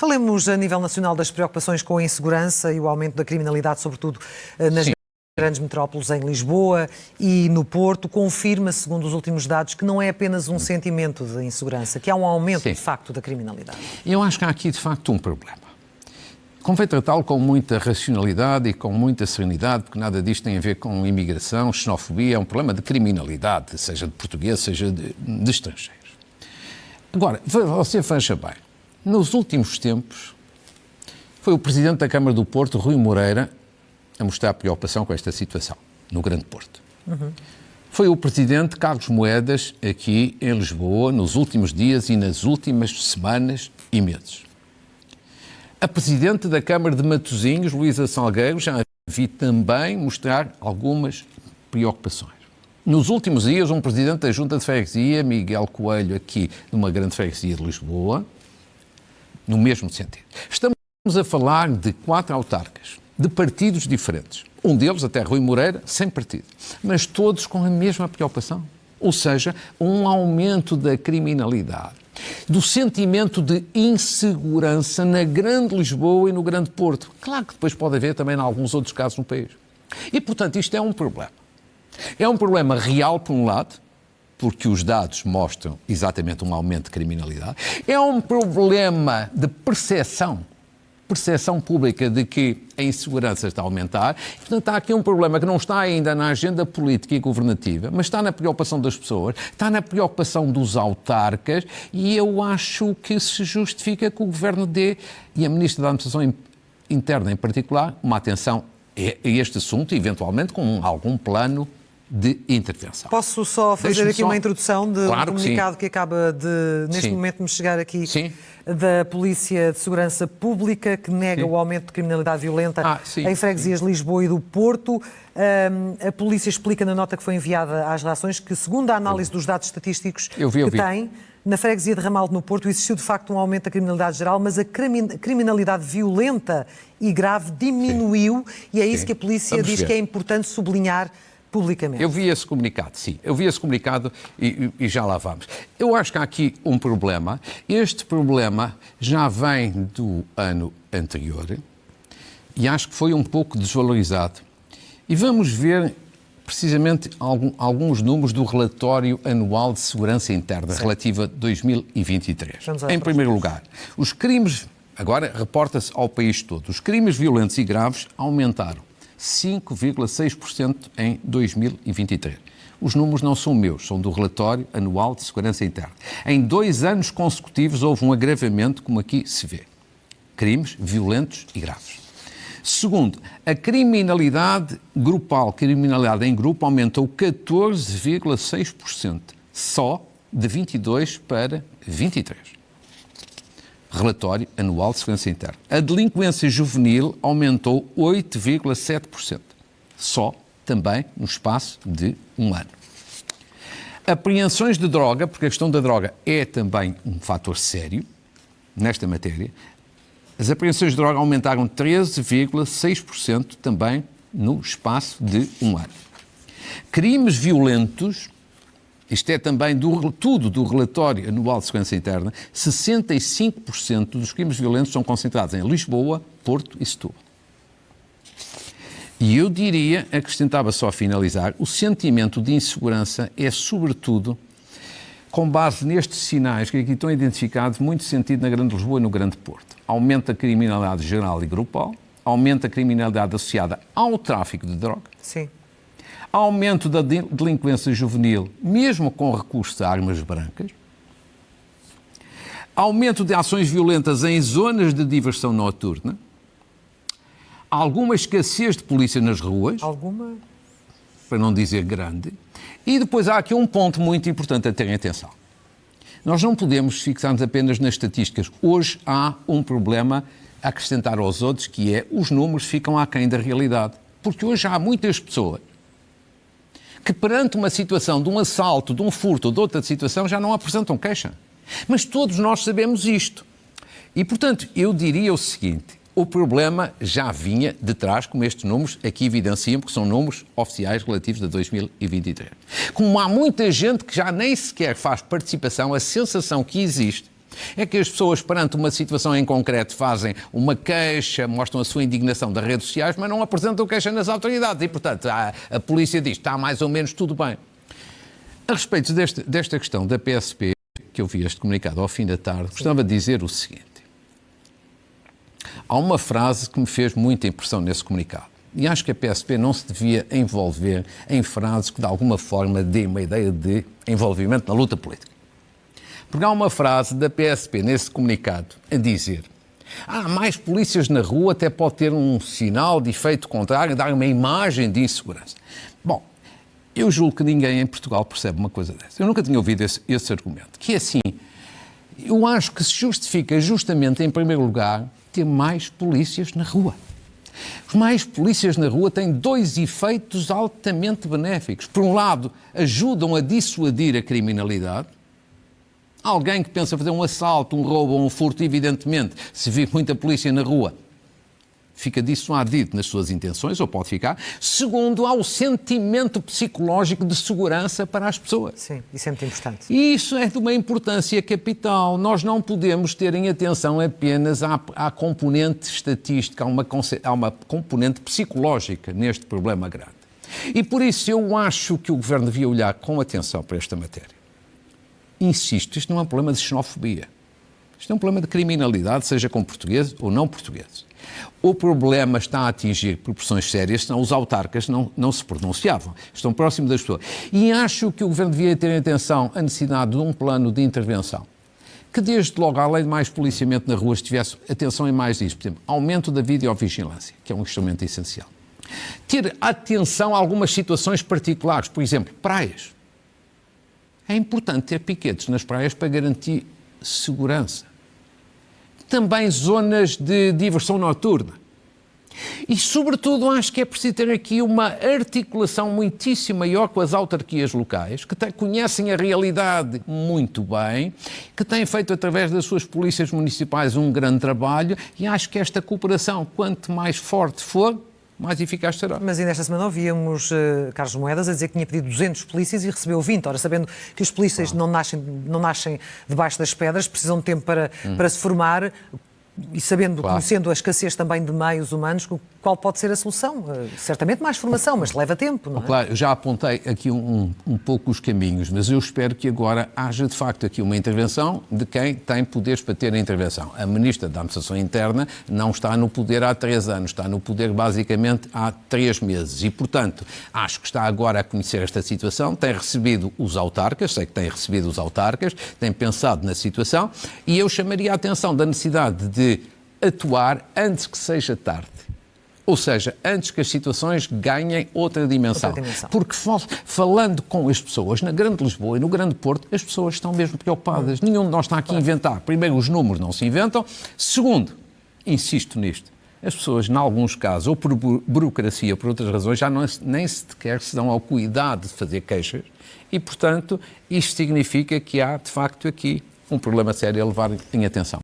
Falemos a nível nacional das preocupações com a insegurança e o aumento da criminalidade, sobretudo nas grandes metrópoles, em Lisboa e no Porto. Confirma-se, segundo os últimos dados, que não é apenas um sentimento de insegurança, que há um aumento, de facto, da criminalidade. Eu acho que há aqui, de facto, um problema. Convém tratá-lo com muita racionalidade e com muita serenidade, porque nada disto tem a ver com imigração, xenofobia, é um problema de criminalidade, seja de português, seja de estrangeiros. Agora, você veja bem, nos últimos tempos, foi o Presidente da Câmara do Porto, Rui Moreira, a mostrar preocupação com esta situação, no Grande Porto. Foi o Presidente Carlos Moedas, aqui em Lisboa, nos últimos dias e nas últimas semanas e meses. A Presidente da Câmara de Matosinhos, Luísa Salgueiro, já vi também mostrar algumas preocupações. Nos últimos dias, um Presidente da Junta de Freguesia, Miguel Coelho, aqui numa grande freguesia de Lisboa, no mesmo sentido. Estamos a falar de 4 autarcas, de partidos diferentes. Um deles, até Rui Moreira, sem partido. Mas todos com a mesma preocupação. Ou seja, um aumento da criminalidade, do sentimento de insegurança na Grande Lisboa e no Grande Porto. Claro que depois pode haver também em alguns outros casos no país. E, portanto, isto é um problema. É um problema real, por um lado, porque os dados mostram exatamente um aumento de criminalidade. É um problema de percepção pública de que a insegurança está a aumentar. Portanto, há aqui um problema que não está ainda na agenda política e governativa, mas está na preocupação das pessoas, está na preocupação dos autarcas, e eu acho que se justifica que o Governo dê, e a Ministra da Administração Interna em particular, uma atenção a este assunto, eventualmente com algum plano de intervenção. Posso só fazer aqui uma introdução de um comunicado que acaba de, neste momento, me chegar aqui da Polícia de Segurança Pública, que nega o aumento de criminalidade violenta em freguesias de Lisboa e do Porto. A Polícia explica na nota que foi enviada às redações que, segundo a análise dos dados estatísticos que tem, na freguesia de Ramalde, no Porto, existiu de facto um aumento da criminalidade geral, mas a criminalidade violenta e grave diminuiu, e é isso que a Polícia diz que é importante sublinhar publicamente. Eu vi esse comunicado, eu vi esse comunicado e já lá vamos. Eu acho que há aqui um problema. Este problema já vem do ano anterior e acho que foi um pouco desvalorizado. E vamos ver precisamente alguns números do relatório anual de segurança interna relativo a 2023. Em primeiro lugar, os crimes, agora reporta-se ao país todo, os crimes violentos e graves aumentaram 5,6% em 2023. Os números não são meus, são do relatório anual de segurança interna. Em 2 anos consecutivos houve um agravamento, como aqui se vê. Crimes violentos e graves. Segundo, a criminalidade grupal, criminalidade em grupo, aumentou 14,6%, só de 22 para 23. Relatório anual de segurança interna. A delinquência juvenil aumentou 8,7%, só também no espaço de 1 ano. Apreensões de droga, porque a questão da droga é também um fator sério nesta matéria, as apreensões de droga aumentaram 13,6% também no espaço de 1 ano. Crimes violentos, isto é também tudo do relatório anual de segurança interna, 65% dos crimes violentos são concentrados em Lisboa, Porto e Setúbal. E eu diria, acrescentava só a finalizar, o sentimento de insegurança é sobretudo com base nestes sinais que aqui estão identificados, muito sentido na Grande Lisboa e no Grande Porto. Aumenta a criminalidade geral e grupal, aumenta a criminalidade associada ao tráfico de droga. Sim. Aumento da delinquência juvenil, mesmo com recurso a armas brancas. Aumento de ações violentas em zonas de diversão noturna. Alguma escassez de polícia nas ruas. Alguma? Para não dizer grande. E depois há aqui um ponto muito importante a terem atenção. Nós não podemos fixar-nos apenas nas estatísticas. Hoje há um problema a acrescentar aos outros, que é os números ficam aquém da realidade. Porque hoje há muitas pessoas que perante uma situação de um assalto, de um furto ou de outra situação já não apresentam queixa. Mas todos nós sabemos isto. E, portanto, eu diria o seguinte, o problema já vinha de trás, como estes números aqui evidenciam, porque são números oficiais relativos a 2023. Como há muita gente que já nem sequer faz participação, a sensação que existe É que as pessoas, perante uma situação em concreto, fazem uma queixa, mostram a sua indignação das redes sociais, mas não apresentam queixa nas autoridades. E, portanto, a polícia diz, está mais ou menos tudo bem. A respeito desta questão da PSP, que eu vi este comunicado ao fim da tarde, gostava de dizer o seguinte. Há uma frase que me fez muita impressão nesse comunicado. E acho que a PSP não se devia envolver em frases que, de alguma forma, deem uma ideia de envolvimento na luta política. Porque há uma frase da PSP nesse comunicado a dizer: mais polícias na rua até pode ter um sinal de efeito contrário, dar uma imagem de insegurança. Bom, eu julgo que ninguém em Portugal percebe uma coisa dessa. Eu nunca tinha ouvido esse argumento. Que é assim, eu acho que se justifica justamente, em primeiro lugar, ter mais polícias na rua. Os mais polícias na rua têm dois efeitos altamente benéficos. Por um lado, ajudam a dissuadir a criminalidade. Alguém que pensa fazer um assalto, um roubo ou um furto, evidentemente, se vir muita polícia na rua, fica dissuadido nas suas intenções, ou pode ficar. Segundo, há o sentimento psicológico de segurança para as pessoas. Sim, isso é muito importante. E isso é de uma importância capital. Nós não podemos ter em atenção apenas à componente estatística, há uma componente psicológica neste problema grande. E por isso eu acho que o Governo devia olhar com atenção para esta matéria. Insisto, isto não é um problema de xenofobia. Isto é um problema de criminalidade, seja com portugueses ou não portugueses. O problema está a atingir proporções sérias, senão os autarcas não se pronunciavam. Estão próximos das pessoas. E acho que o Governo devia ter em atenção a necessidade de um plano de intervenção. Que desde logo, além de mais policiamento na rua, tivesse atenção em mais disso. Por exemplo, aumento da videovigilância, que é um instrumento essencial. Ter atenção a algumas situações particulares. Por exemplo, praias. É importante ter piquetes nas praias para garantir segurança. Também zonas de diversão noturna. E, sobretudo, acho que é preciso ter aqui uma articulação muitíssimo maior com as autarquias locais, que conhecem a realidade muito bem, que têm feito, através das suas polícias municipais, um grande trabalho, e acho que esta cooperação, quanto mais forte for, mais eficaz será. Mas ainda esta semana ouvíamos Carlos Moedas a dizer que tinha pedido 200 polícias e recebeu 20. Ora, sabendo que os polícias não nascem debaixo das pedras, precisam de tempo para se formar, e sabendo, conhecendo a escassez também de meios humanos, qual pode ser a solução? Certamente mais formação, mas leva tempo, não é? Claro, eu já apontei aqui um pouco os caminhos, mas eu espero que agora haja de facto aqui uma intervenção de quem tem poderes para ter a intervenção. A Ministra da Administração Interna não está no poder há 3 anos, está no poder basicamente há 3 meses e, portanto, acho que está agora a conhecer esta situação, tem recebido os autarcas, sei que tem recebido os autarcas, tem pensado na situação e eu chamaria a atenção da necessidade de atuar antes que seja tarde. Ou seja, antes que as situações ganhem outra dimensão. Porque falando com as pessoas, na Grande Lisboa e no Grande Porto, as pessoas estão mesmo preocupadas. Nenhum de nós está aqui a inventar. Primeiro, os números não se inventam. Segundo, insisto nisto, as pessoas, em alguns casos, ou por burocracia ou por outras razões, já nem sequer se dão ao cuidado de fazer queixas e, portanto, isto significa que há, de facto, aqui um problema sério a levar em atenção.